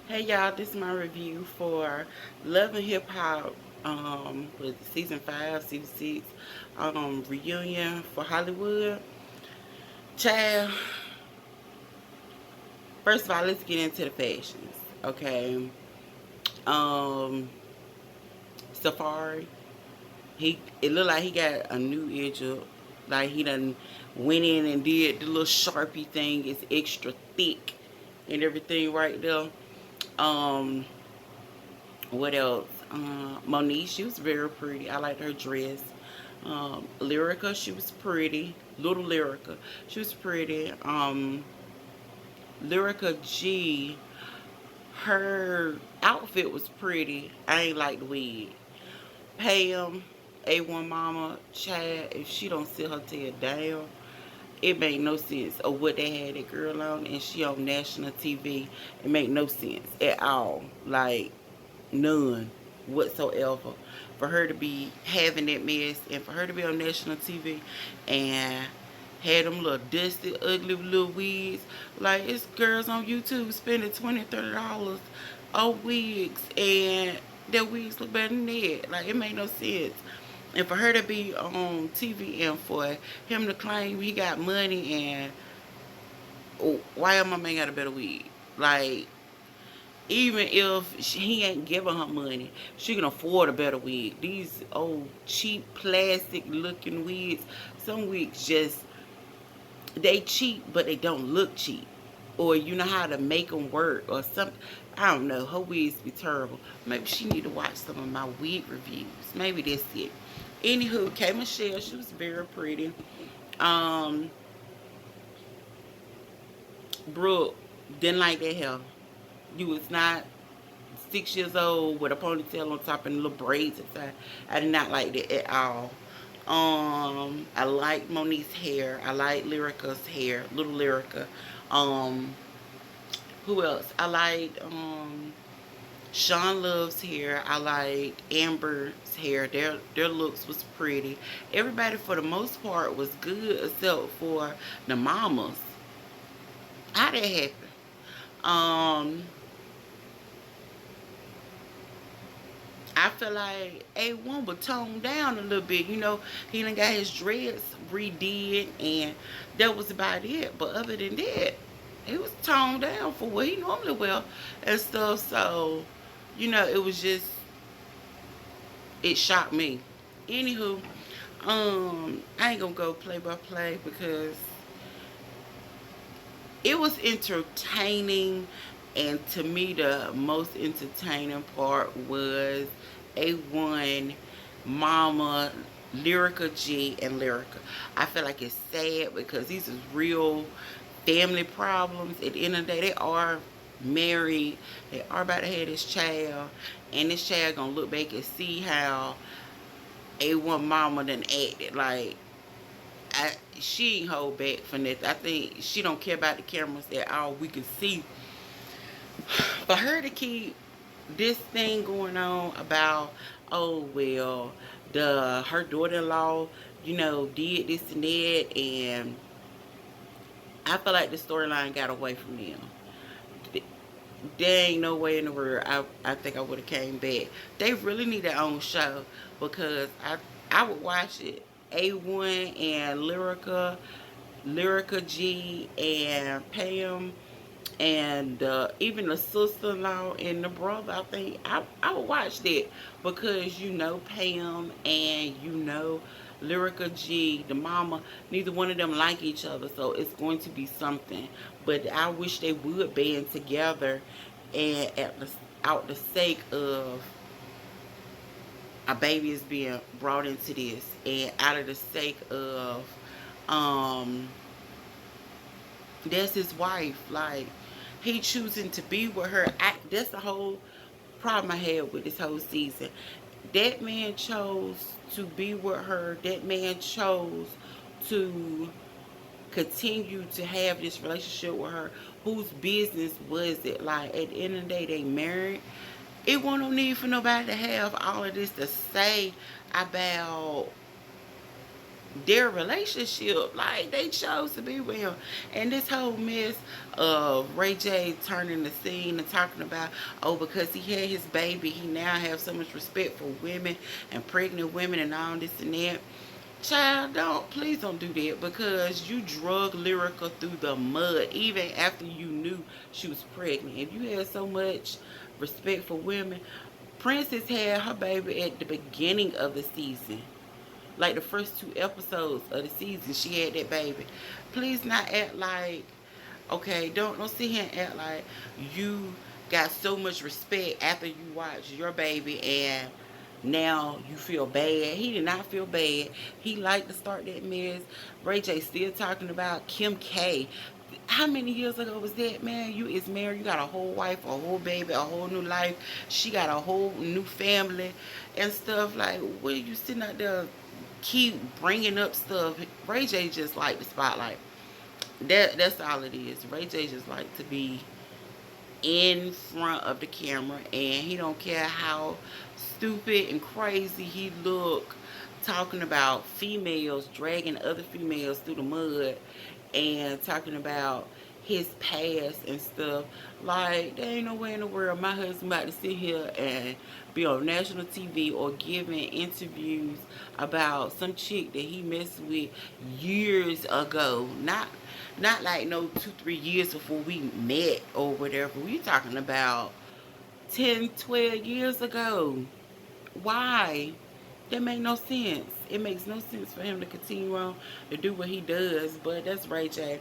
Hey y'all, this is my review for Love and Hip Hop with season 5, season 6 reunion for Hollywood. Child, first of all, let's get into the fashions. Okay. Um Safari, it looked like he got a new edge up. Like he done went in and did the little Sharpie thing. It's extra thick and everything right there. Um What else? Monique, she was very pretty. I liked her dress. Lyrica, she was pretty. Little Lyrica, she was pretty. Lyrica G, her outfit was pretty. I ain't like the wig. Pam, A1 Mama, Chad, if she don't sit her tail down, it made no sense of what they had that girl on, and she on national TV. It made no sense at all. Like, none whatsoever. For her to be having that mess and for her to be on national TV and had them little dusty, ugly little wigs. Like, it's girls on YouTube spending $20, $30 on wigs and their wigs look better than that. Like, it made no sense. And for her to be on TV and for him to claim he got money and why my man got a better wig? Like, even if he ain't giving her money, she can afford a better wig. These old cheap plastic looking wigs, some wigs just, they cheap, but they don't look cheap. Or you know how to make them work or something. I don't know. Her wigs be terrible. Maybe she need to watch some of my wig reviews. Maybe that's it. Anywho, K Michelle, she was very pretty. Um, Brooke, didn't like that hair. You was not 6 years old with a ponytail on top and little braids inside. I did not like that at all. I like Monique's hair. I like Lyrica's hair, little Lyrica. Um, who else? I like Sean Love's hair. I like Amber's hair. Their looks was pretty. Everybody for the most part was good except for the mamas. How that happen? Um, I feel like A1 was toned down a little bit. You know, he done got his dreads redid, and that was about it. But other than that, he was toned down for what he normally wear and stuff. So, it was just, it shocked me. Anywho, I ain't gonna go play by play because it was entertaining, and to me the most entertaining part was A1 Mama, Lyrica G, and Lyrica. I feel like it's sad because these is real family problems. At the end of the day, they are married, they are about to have this child, and this child gonna look back and see how A1 Mama done acted. Like, she ain't hold back for nothing. I think she don't care about the cameras at all. We can see. For her to keep this thing going on about, oh well, her daughter-in-law, did this and that, and I feel like the storyline got away from them. There ain't no way in the world I think I would have came back. They really need their own show because I would watch it. A1 and Lyrica G and Pam and even the sister-in-law and the brother. I think I would watch that because Pam and Lyrica G, the mama, neither one of them like each other, so it's going to be something. But I wish they would band together and out the sake of a baby is being brought into this, and out of the sake of um that's his wife. Like, he choosing to be with her. That's the whole problem I had with this whole season. That man chose to be with her. That man chose to continue to have this relationship with her. Whose business was it? Like, at the end of the day, they married. It wasn't no need for nobody to have all of this to say about their relationship. Like, they chose to be with him. And this whole mess of Ray J turning the scene and talking about, oh, because he had his baby, he now have so much respect for women and pregnant women and all this and that. Child, please don't do that, because you drug Lyrica through the mud even after you knew she was pregnant. If you had so much respect for women, Princess had her baby at the beginning of the season. Like the first 2 episodes of the season, she had that baby. Please not act like, okay, don't sit here and act like you got so much respect after you watch your baby and now you feel bad. He did not feel bad. He liked to start that mess. Ray J still talking about Kim K. How many years ago was that, man? You is married, you got a whole wife, a whole baby, a whole new life. She got a whole new family and stuff. Like, what are you sitting out there keep bringing up stuff? Ray J just like the spotlight. That's all it is. Ray J just like to be in front of the camera, and he don't care how stupid and crazy he look talking about females dragging other females through the mud and talking about his past and stuff. Like, there ain't no way in the world my husband about to sit here and be on national TV or giving interviews about some chick that he messed with years ago. Not like no 2-3 years before we met or whatever. We talking about 10-12 years ago. Why? That make no sense. It makes no sense for him to continue on to do what he does. But that's Ray J.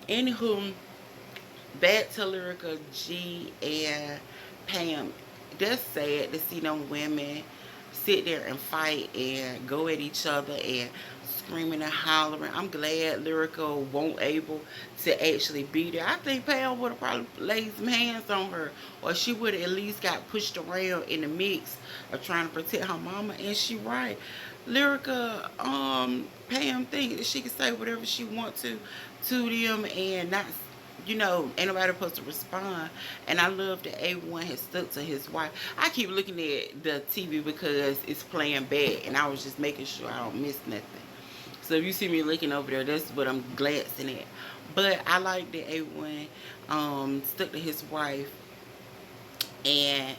Anywho, back to Lyrica G and Pam. That's sad to see them women sit there and fight and go at each other and screaming and hollering. I'm glad Lyrica won't able to actually be there. I think Pam would have probably laid some hands on her, or she would have at least got pushed around in the mix of trying to protect her mama. And she right. Lyrica, Pam think that she can say whatever she want to them and not, ain't nobody supposed to respond. And I love that A1 has stuck to his wife. I keep looking at the TV because it's playing back, and I was just making sure I don't miss nothing. So if you see me looking over there, that's what I'm glancing at. But I like that A1 stuck to his wife, and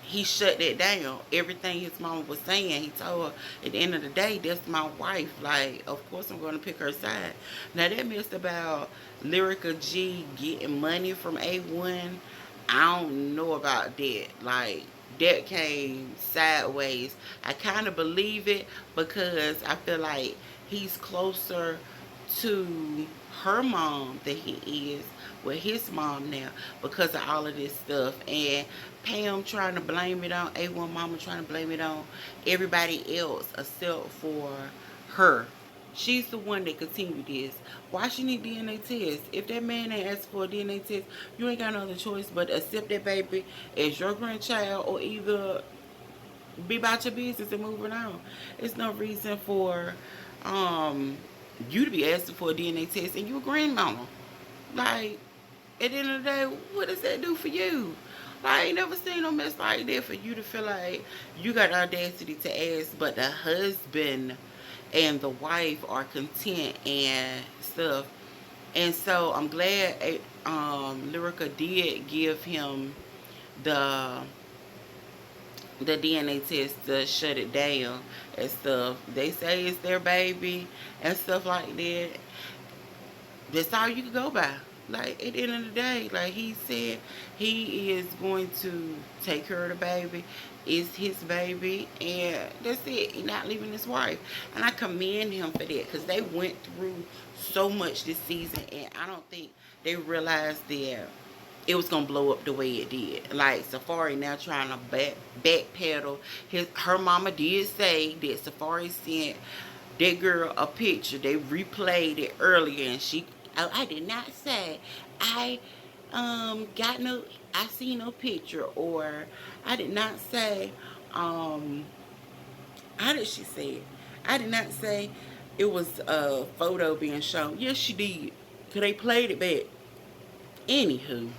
he shut that down. Everything his mama was saying, he told her, at the end of the day, that's my wife. Like, of course I'm going to pick her side. Now, that mess about Lyrica G getting money from A1, I don't know about that. Like, that came sideways. I kind of believe it because I feel like he's closer to her mom than he is with his mom now because of all of this stuff. And Pam trying to blame it on A1 mama, trying to blame it on everybody else except for her. She's the one that continued this. Why she need DNA test? If that man ain't asked for a DNA test, you ain't got no other choice but to accept that baby as your grandchild, or either be about your business and moving on. It's no reason for you to be asking for a DNA test and you a grandmama. Like, at the end of the day, what does that do for you? Like, I ain't never seen no mess like that for you to feel like you got audacity to ask, but the husband and the wife are content and stuff. And so I'm glad Lyrica did give him the DNA test to shut it down and stuff. They say it's their baby and stuff like that. That's all you can go by. Like, at the end of the day, like he said, he is going to take care of the baby. It's his baby, and that's it. He's not leaving his wife. And I commend him for that because they went through so much this season, and I don't think they realized that it was gonna blow up the way it did. Like, Safari now trying to backpedal. Her mama did say that Safari sent that girl a picture. They replayed it earlier, and I did not say I got no. I see no picture, or I did not say how did she say it? I did not say it was a photo being shown. Yes, she did. Cause they played it back. Anywho,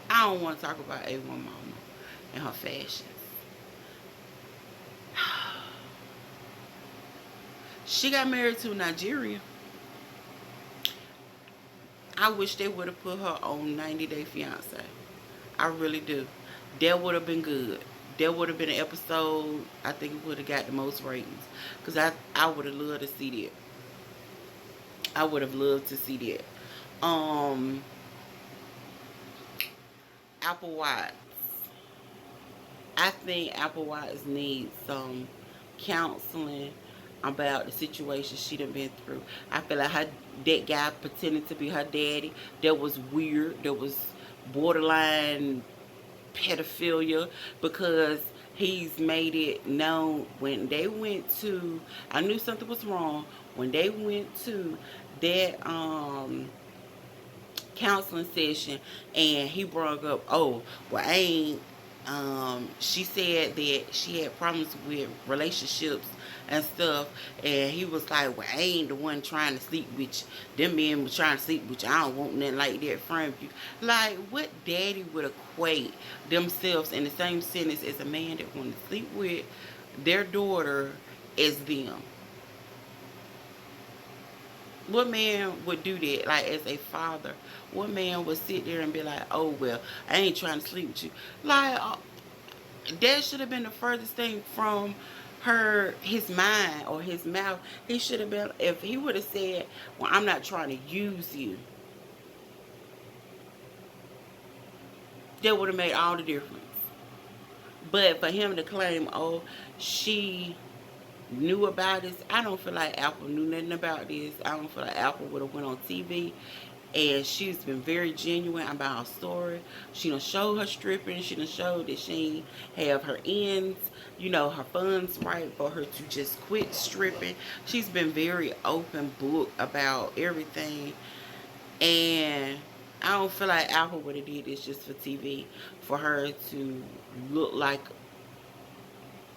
I don't want to talk about A1 Mama and her fashions. She got married to Nigeria. I wish they would have put her on 90 Day Fiance. I really do. That would have been good. That would have been an episode. I think it would have got the most ratings. Because I would have loved to see that. I would have loved to see that. Apple Watts. I think Apple Watts needs some counseling about the situation she done been through. I feel like that guy pretending to be her daddy, that was weird. That was borderline pedophilia, because he's made it known when they went to, I knew something was wrong when they went to that counseling session, and he brought up, oh, well, I ain't, she said that she had problems with relationships and stuff, and he was like, well, I ain't the one trying to sleep with you. Them men was trying to sleep with you. I don't want nothing like that from you. Like, what daddy would equate themselves in the same sentence as a man that want to sleep with their daughter as them? What man would do that, like, as a father? What man would sit there and be like, oh, well, I ain't trying to sleep with you? Like, that should have been the furthest thing from his mind or his mouth. He should have been, if he would have said, well, I'm not trying to use you, that would have made all the difference. But for him to claim, oh, she knew about this, I don't feel like Apple knew nothing about this. I don't feel like Apple would have went on TV, and she's been very genuine about her story. She done showed her stripping. She done showed that she have her ends, her funds right for her to just quit stripping. She's been very open book about everything, and I don't feel like Apple would have did this just for TV, for her to look like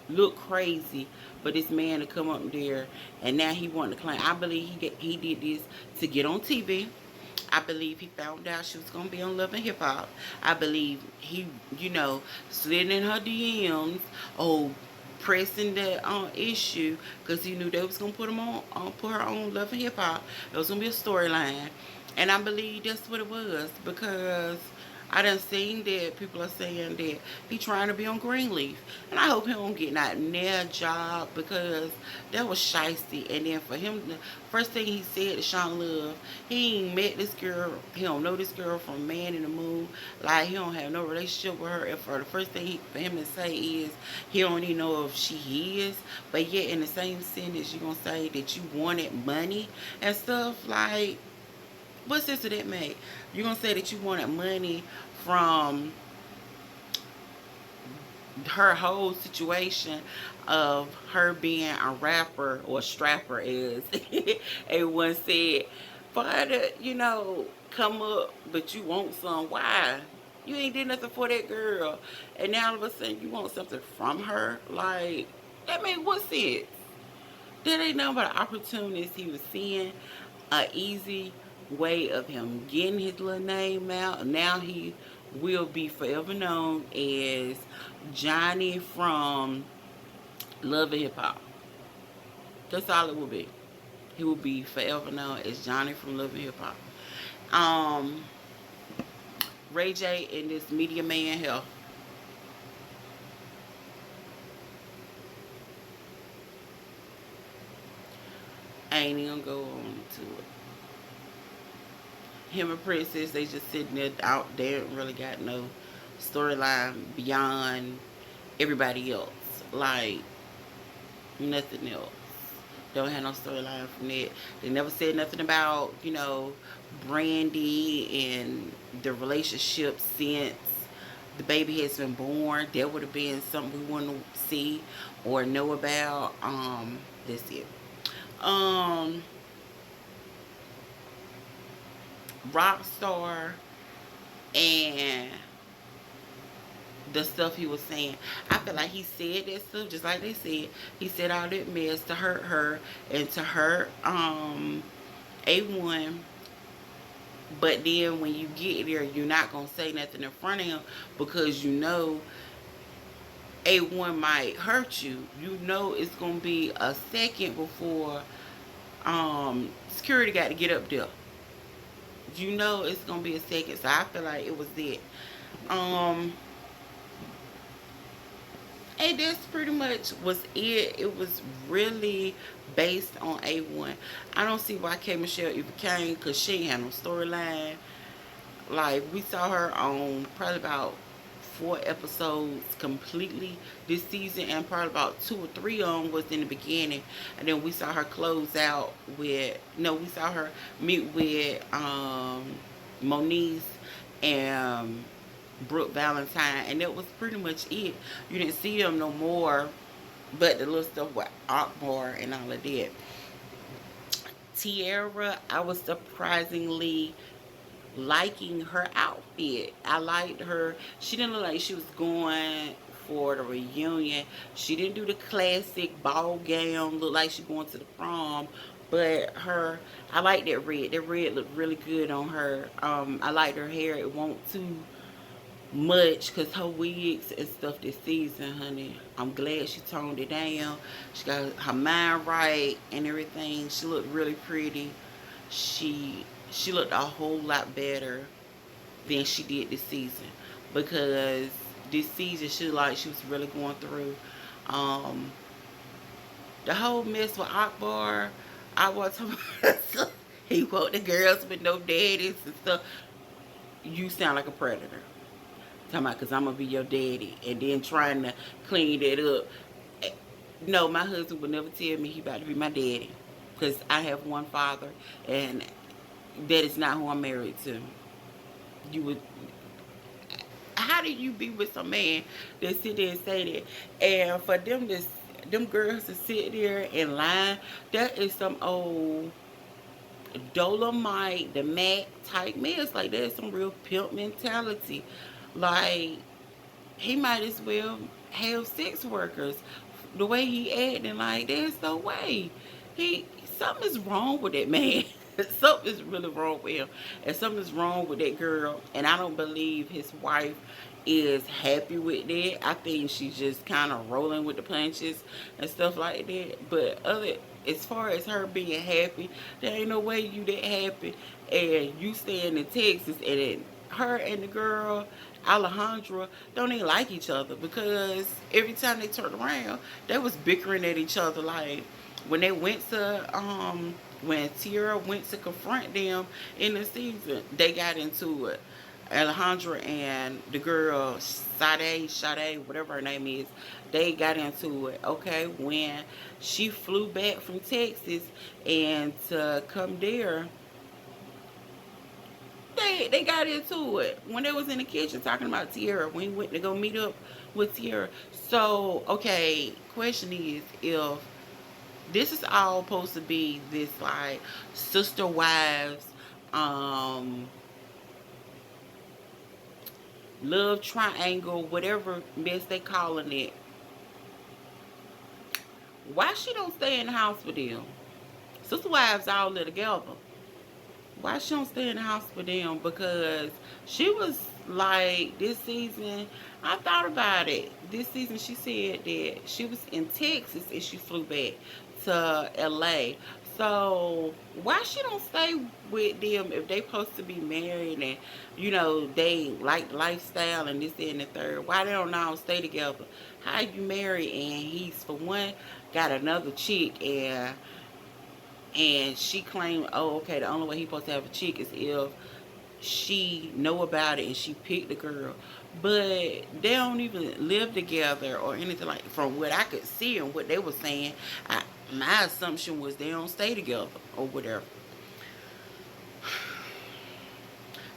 look crazy for this man to come up there, and now he wanted to claim. I believe he did this to get on TV. I believe he found out she was going to be on Love and Hip Hop. I believe he, slid in her DMs, pressing that issue, because he knew they was going to put her on Love and Hip Hop. It was going to be a storyline. And I believe that's what it was, because I done seen that people are saying that he trying to be on Greenleaf. And I hope he don't get that near job, because that was shiesty. And then for him, the first thing he said to Sean Love, he ain't met this girl. He don't know this girl from Man in the Moon. Like, he don't have no relationship with her. And for the first thing for him to say is he don't even know if she is. But yet in the same sentence, you going to say that you wanted money and stuff. Like, what sense did that make? You're going to say that you wanted money from her whole situation of her being a rapper, or strapper, as everyone said, for her to, come up, but you want some. Why? You ain't did nothing for that girl, and now all of a sudden you want something from her? Like, that made what sense? That ain't nothing but opportunities he was seeing, a easy way of him getting his little name out. Now he will be forever known as Johnny from Love and Hip Hop. That's all it will be. He will be forever known as Johnny from Love and Hip Hop. Ray J and this Media Man Health. I ain't even gonna go on to it. Him and Princess, they just sitting there out there, really got no storyline beyond everybody else. Like, nothing else. Don't have no storyline from that. They never said nothing about, Brandy and the relationship since the baby has been born. That would have been something we want to see or know about. That's it. Rockstar and the stuff he was saying, I feel like he said that stuff just like they said. He said all that mess to hurt her and to hurt A1. But then when you get there, you're not gonna say nothing in front of him, because A1 might hurt you. It's gonna be a second before Security got to get up there. You know it's gonna be a second, so I feel like it was it. Um, and that's pretty much was it. It was really based on A1. I don't see why K Michelle even came because she ain't had no storyline. Like we saw her on probably about 4 episodes completely this season, and probably about 2 or 3 on was in the beginning, and then we saw her close out with no, we saw her meet with Moniece and Brooke Valentine, and that was pretty much it. You didn't see them no more, but the little stuff with Akbar and all of that. Tiara, I was surprisingly liking her outfit. I liked her. She didn't look like she was going for the reunion. She didn't do the classic ball gown, look like she going to the prom. But I like that red. That red looked really good on her. I liked her hair. It won't too much because her wigs and stuff this season, honey. I'm glad she toned it down. She got her mind right and everything. She looked really pretty. She looked a whole lot better than she did this season because this season she was really going through um the whole mess with Akbar. I was he want the girls with no daddies and stuff. You sound like a predator. Talking about, because I'm going to be your daddy. And then trying to clean that up. No, my husband would never tell me he about to be my daddy. Because I have one father. And that is not who I'm married to. You would... How do you be with some man that sit there and say that? And for them girls to sit there and lie, that is some old Dolomite, the Mac type mess. Like, that's some real pimp mentality. Like, he might as well have sex workers. The way he acting, like, there's no way. He Something's wrong with that man. Something's really wrong with him, and something's wrong with that girl. And I don't believe his wife is happy with that. I think she's just kind of rolling with the punches and stuff like that. But as far as her being happy, there ain't no way you that happy, and you staying in Texas, and then her and the girl Alejandra don't even like each other because every time they turned around, they was bickering at each other. Like when they went to when Tierra went to confront them in the season, they got into it. Alejandra and the girl Sade, whatever her name is, they got into it. Okay, when she flew back from Texas and to come there, they got into it when they was in the kitchen talking about Tierra when he went to go meet up with Tierra. So, okay, question is, if this is all supposed to be this like sister wives, um, love triangle, whatever mess they calling it, why she don't stay in the house with them? Sister wives all live together. Why she don't stay in the house with them? Because she was like this season. I thought about it. This season, she said that she was in Texas and she flew back to LA. So why she don't stay with them if they supposed to be married and they like lifestyle and this that, and the third? Why they don't all stay together? How you married and he's for one got another chick, and she claimed, oh, okay, the only way he supposed to have a chick is if she know about it and she picked the girl. But they don't even live together or anything like. From what I could see and what they were saying, my assumption was they don't stay together or whatever.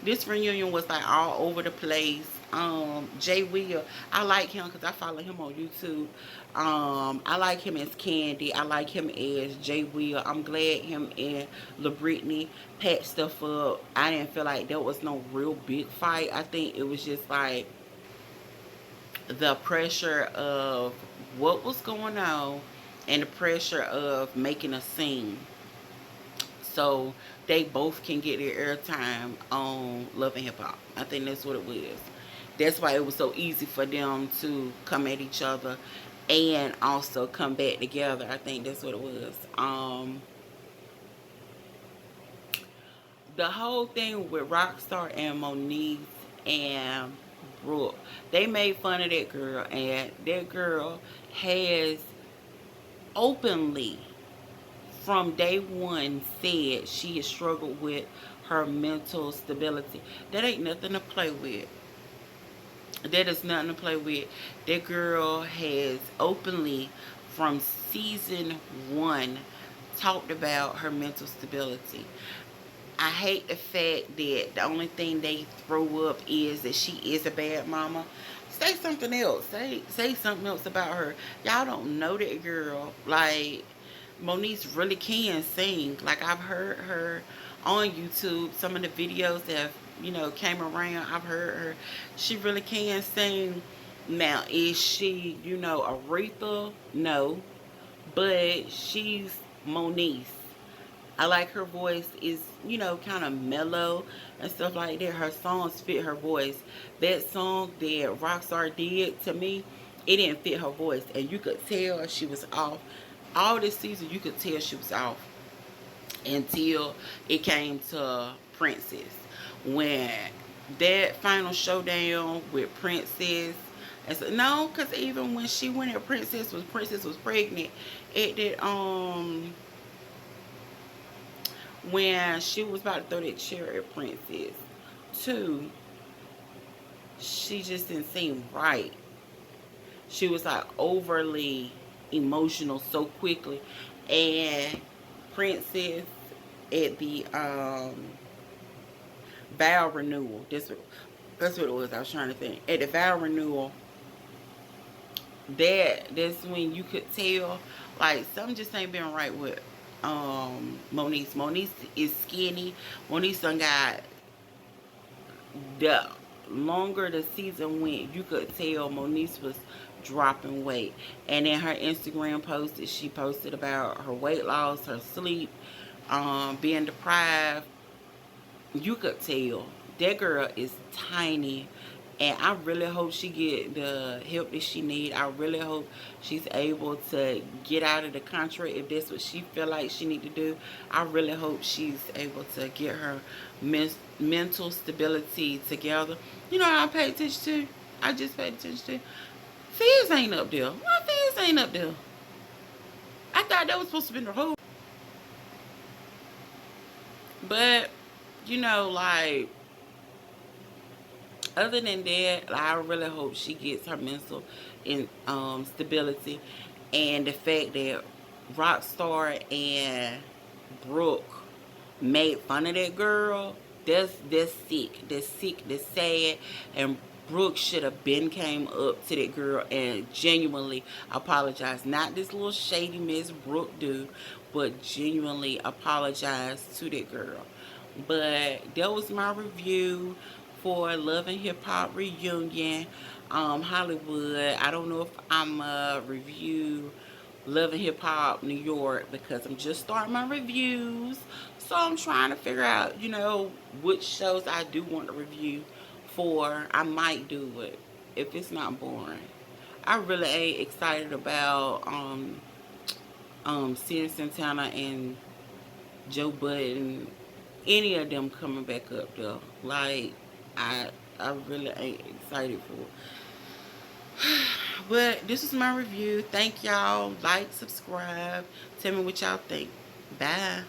This reunion was like all over the place. Jay Will, I like him because I follow him on YouTube. I like him as Candy. I like him as Jay Will. I'm glad him and LaBrittany packed stuff up. I didn't feel like there was no real big fight. I think it was just like the pressure of what was going on and the pressure of making a scene, so they both can get their airtime on Love and Hip Hop. I think that's what it was. That's why it was so easy for them to come at each other and also come back together. I think that's what it was. the whole thing with Rockstar and Moniece and Brooke, they made fun of that girl, and that girl has openly from day one said she has struggled with her mental stability. That ain't nothing to play with. That is nothing to play with. That girl has openly, from season one, talked about her mental stability. I hate the fact that the only thing they throw up is that she is a bad mama. Say something else. Say something else about her. Y'all don't know that girl. Like, Moniece really can sing. Like, I've heard her on YouTube. Some of the videos that have, came around, I've heard her. She really can sing. Now, is she, Aretha? No. But she's Moniece. I like her voice is, kind of mellow and stuff like that. Her songs fit her voice. That song that Rockstar did, to me, it didn't fit her voice. And you could tell she was off. All this season, you could tell she was off until it came to Princess. When that final showdown with Princess, and so, no, because even when she went at Princess was pregnant, it did when she was about to throw that chair at Princess. Two, she just didn't seem right. She was like overly emotional so quickly. And Princess at the vow renewal. That's what it was. I was trying to think. At the vow renewal, that's when you could tell like something just ain't been right with Moniece. Moniece is skinny. Moniece done got, the longer the season went, you could tell Moniece was dropping weight. And in her Instagram post that she posted about her weight loss, her sleep, being deprived, you could tell that girl is tiny. And I really hope she get the help that she need. I really hope she's able to get out of the country if that's what she feel like she need to do. I really hope she's able to get her mental stability together. You know what I pay attention to? I just paid attention to. Fizz ain't up there. Why Fizz ain't up there? I thought that was supposed to be the whole. But, like, other than that, I really hope she gets her mental in stability, and the fact that Rockstar and Brooke made fun of that girl. That's sick. That's sick. That's sad. And Brooke should have been came up to that girl and genuinely apologized. Not this little shady Miss Brooke do, but genuinely apologize to that girl. But that was my review for Love and Hip Hop Reunion, Hollywood. I don't know if I'm review Love and Hip Hop New York because I'm just starting my reviews. So I'm trying to figure out, which shows I do want to review for. I might do it if it's not boring. I really ain't excited about Cyn Santana and Joe Budden, any of them coming back up though. Like, I I really ain't excited for it. But this is my review. Thank y'all. Like, subscribe. Tell me what y'all think. Bye.